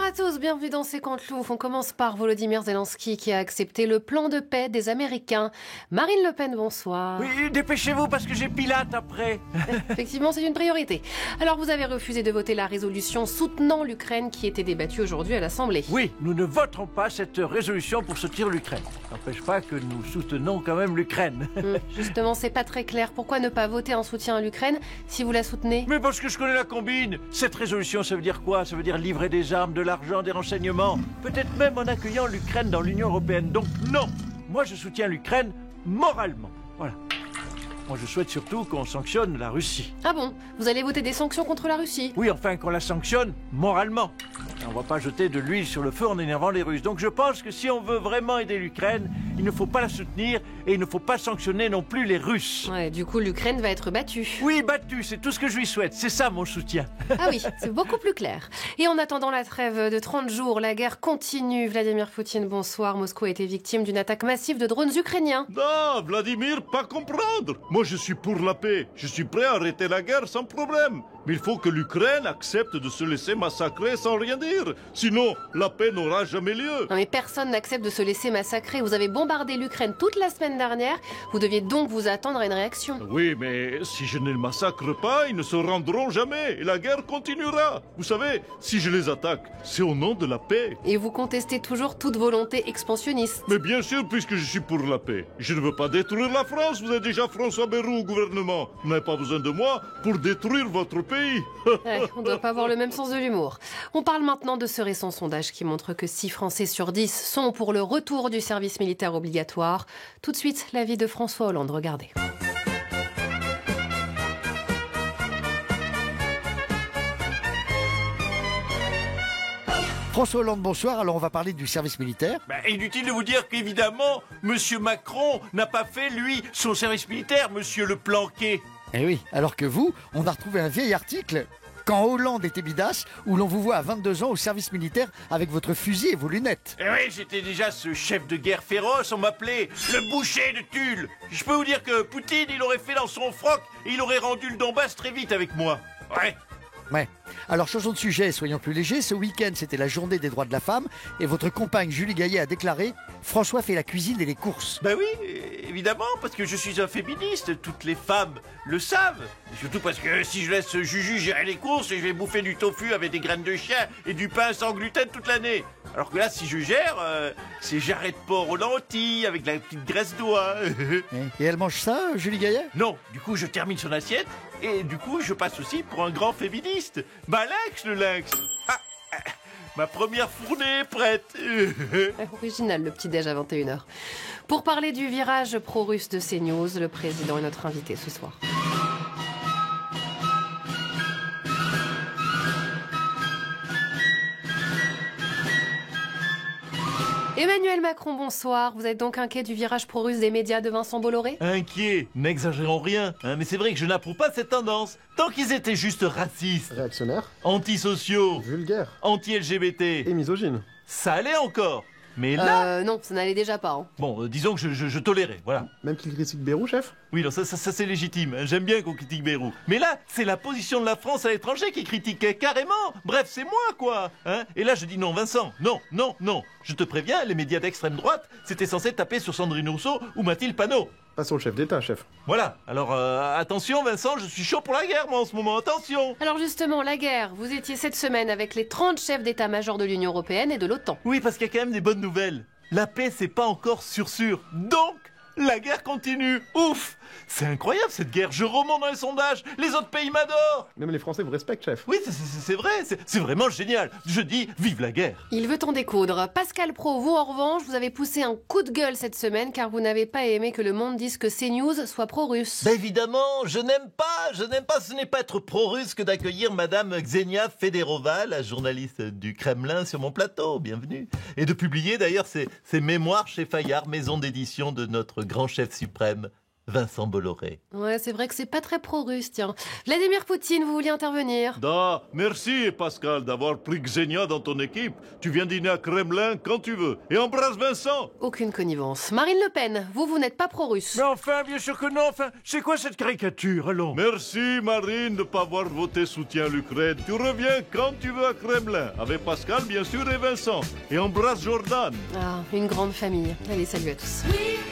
Bonsoir à tous, bienvenue dans C'est Canteloup. On commence par Volodymyr Zelensky qui a accepté le plan de paix des Américains. Marine Le Pen, bonsoir. Oui, dépêchez-vous parce que j'ai Pilate après. Effectivement, c'est une priorité. Alors vous avez refusé de voter la résolution soutenant l'Ukraine qui était débattue aujourd'hui à l'Assemblée. Oui, nous ne voterons pas cette résolution pour soutenir l'Ukraine. Ça n'empêche pas que nous soutenons quand même l'Ukraine. Justement, c'est pas très clair. Pourquoi ne pas voter en soutien à l'Ukraine si vous la soutenez? Mais parce que je connais la combine. Cette résolution, ça veut dire quoi? Ça veut dire livrer des armes, de l'argent, des renseignements. Peut-être même en accueillant l'Ukraine dans l'Union européenne. Donc non, moi je soutiens l'Ukraine moralement. Voilà. Moi je souhaite surtout qu'on sanctionne la Russie. Ah bon? Vous allez voter des sanctions contre la Russie? Oui, enfin qu'on la sanctionne moralement. On ne va pas jeter de l'huile sur le feu en énervant les Russes. Donc je pense que si on veut vraiment aider l'Ukraine, il ne faut pas la soutenir et il ne faut pas sanctionner non plus les Russes. Ouais, du coup l'Ukraine va être battue. Oui, battue, c'est tout ce que je lui souhaite. C'est ça mon soutien. Ah oui, c'est beaucoup plus clair. Et en attendant la trêve de 30 jours, la guerre continue. Vladimir Poutine, bonsoir. Moscou a été victime d'une attaque massive de drones ukrainiens. Non, Vladimir, pas comprendre. Moi, je suis pour la paix. Je suis prêt à arrêter la guerre sans problème. Mais il faut que l'Ukraine accepte de se laisser massacrer sans rien dire. Sinon, la paix n'aura jamais lieu. Non mais personne n'accepte de se laisser massacrer. Vous avez bombardé l'Ukraine toute la semaine dernière. Vous deviez donc vous attendre à une réaction. Oui, mais si je ne les massacre pas, ils ne se rendront jamais. Et la guerre continuera. Vous savez, si je les attaque, c'est au nom de la paix. Et vous contestez toujours toute volonté expansionniste. Mais bien sûr, puisque je suis pour la paix. Je ne veux pas détruire la France. Vous êtes déjà François Bayrou au gouvernement. Vous n'avez pas besoin de moi pour détruire votre pays. Ouais, on ne doit pas avoir le même sens de l'humour. On parle maintenant de ce récent sondage qui montre que 6 Français sur 10 sont pour le retour du service militaire obligatoire. Tout de suite, l'avis de François Hollande. Regardez. François Hollande, bonsoir. Alors on va parler du service militaire. Inutile de vous dire qu'évidemment, Monsieur Macron n'a pas fait, lui, son service militaire, Monsieur le Planqué. Eh oui, alors que vous, on a retrouvé un vieil article quand Hollande était bidasse, où l'on vous voit à 22 ans au service militaire avec votre fusil et vos lunettes. Eh oui, j'étais déjà ce chef de guerre féroce, on m'appelait le boucher de Tulle. Je peux vous dire que Poutine, il aurait fait dans son froc et il aurait rendu le Donbass très vite avec moi. Ouais. Ouais. Alors changeons de sujet, soyons plus légers. Ce week-end, c'était la journée des droits de la femme et votre compagne Julie Gaillet a déclaré « François fait la cuisine et les courses ». Ben oui, évidemment, parce que je suis un féministe, toutes les femmes le savent. Et surtout parce que si je laisse Juju gérer les courses, je vais bouffer du tofu avec des graines de chien et du pain sans gluten toute l'année. Alors que là, si je gère, c'est jarret de porc aux lentilles avec la petite graisse d'oie. Et elle mange ça, Julie Gaillet? Non, du coup, je termine son assiette et du coup, je passe aussi pour un grand féministe. Bah, Lex, le Lex. Ma première fournée est prête. Original, le petit-déj à 21h. Pour parler du virage pro-russe de CNews, le président est notre invité ce soir. Emmanuel Macron, bonsoir. Vous êtes donc inquiet du virage pro-russe des médias de Vincent Bolloré? Inquiet, n'exagérons rien, hein, mais c'est vrai que je n'approuve pas cette tendance. Tant qu'ils étaient juste racistes, Réactionnaire, antisociaux, vulgaire anti-LGBT, et misogyne. ça allait encore. Mais là, Non, ça n'allait déjà pas. Hein. bon, disons que je tolérais, voilà. Même qu'il critique Bayrou, chef. Oui, non, ça c'est légitime, hein, j'aime bien qu'on critique Bayrou. Mais là, c'est la position de la France à l'étranger qui critiquait carrément. Bref, c'est moi, quoi. Hein. Et là, je dis non, Vincent, non, non, non. Je te préviens, les médias d'extrême droite, c'était censé taper sur Sandrine Rousseau ou Mathilde Panot. Pas sur le chef d'État, chef. Voilà, alors attention Vincent, je suis chaud pour la guerre moi en ce moment, attention. Alors justement, la guerre, vous étiez cette semaine avec les 30 chefs d'état-major de l'Union européenne et de l'OTAN. Oui, parce qu'il y a quand même des bonnes nouvelles. La paix, c'est pas encore sûr. Donc, la guerre continue. Ouf! C'est incroyable cette guerre, je remonte dans les sondages, les autres pays m'adorent. Même les Français vous respectent, chef. Oui, c'est vrai, c'est vraiment génial. Je dis, vive la guerre. Il veut en découdre. Pascal Praud, vous en revanche, vous avez poussé un coup de gueule cette semaine car vous n'avez pas aimé que le Monde dise que CNews soit pro-russe. Ben évidemment, je n'aime pas, ce n'est pas être pro-russe que d'accueillir Madame Ksenia Federova, la journaliste du Kremlin, sur mon plateau, bienvenue. Et de publier d'ailleurs ses mémoires chez Fayard, maison d'édition de notre grand chef suprême, Vincent Bolloré. Ouais, c'est vrai que c'est pas très pro-russe, tiens. Vladimir Poutine, vous vouliez intervenir? Da, merci Pascal d'avoir pris Xenia dans ton équipe. Tu viens dîner à Kremlin quand tu veux. Et embrasse Vincent. Aucune connivence. Marine Le Pen, vous n'êtes pas pro-russe. Mais enfin, bien sûr que non, enfin, c'est quoi cette caricature, allons? Merci Marine de ne pas avoir voté soutien à l'Ukraine. Tu reviens quand tu veux à Kremlin. Avec Pascal bien sûr et Vincent. Et embrasse Jordan. Ah, une grande famille. Allez, salut à tous. We